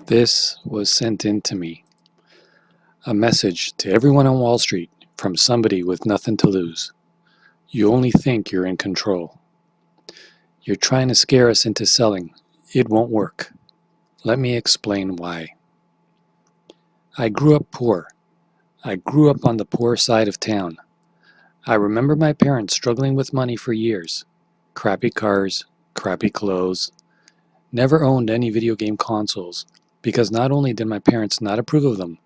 This was sent in to me. A message to everyone on Wall Street from somebody with nothing to lose. You only think you're in control. You're trying to scare us into selling. It won't work. Let me explain why. I grew up poor. I grew up on the poor side of town. I remember my parents struggling with money for years. Crappy cars, crappy clothes. Never owned any video game consoles because not only did my parents not approve of them,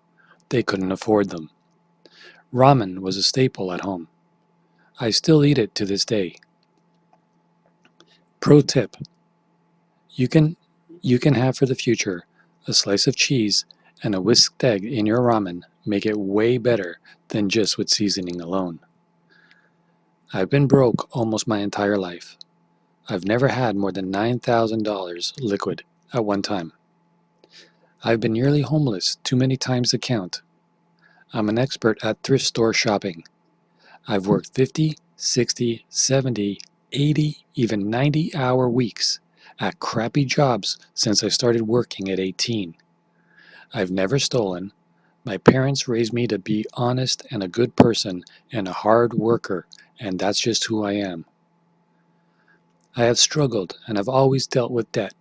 they couldn't afford them. Ramen was a staple at home. I still eat it to this day. Pro tip: you can have for the future a slice of cheese and a whisked egg in your ramen make it way better than just with seasoning alone. I've been broke almost my entire life. I've never had more than $9,000 liquid at one time. I've been nearly homeless too many times to count. I'm an expert at thrift store shopping. I've worked 50, 60, 70, 80, even 90-hour weeks at crappy jobs since I started working at 18. I've never stolen. My parents raised me to be honest and a good person and a hard worker, and that's just who I am. I have struggled and have always dealt with debt,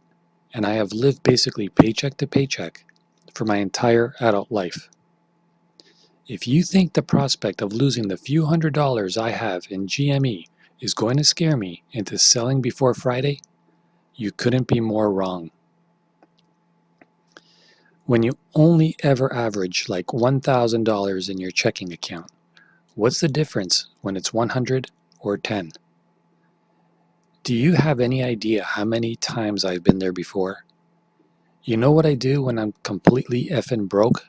and I have lived basically paycheck to paycheck for my entire adult life. If you think the prospect of losing the few $100s I have in GME is going to scare me into selling before Friday, you couldn't be more wrong. When you only ever average like $1,000 in your checking account, what's the difference when it's 100 or 10? Do you have any idea how many times I've been there before? You know what I do when I'm completely effing broke?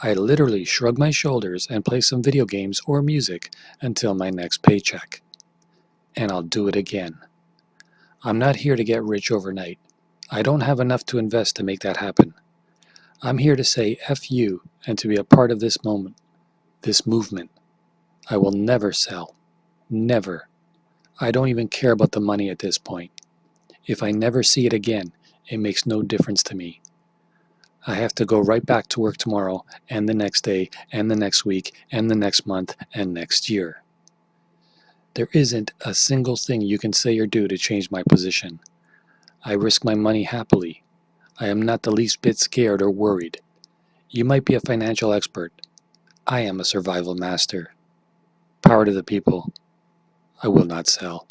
I literally shrug my shoulders and play some video games or music until my next paycheck. And I'll do it again. I'm not here to get rich overnight. I don't have enough to invest to make that happen. I'm here to say F you and to be a part of this moment, this movement. I will never sell. Never. I don't even care about the money at this point. If I never see it again, it makes no difference to me. I have to go right back to work tomorrow and the next day and the next week and the next month and next year. There isn't a single thing you can say or do to change my position. I risk my money happily. I am not the least bit scared or worried. You might be a financial expert. I am a survival master. Power to the people. I will not sell.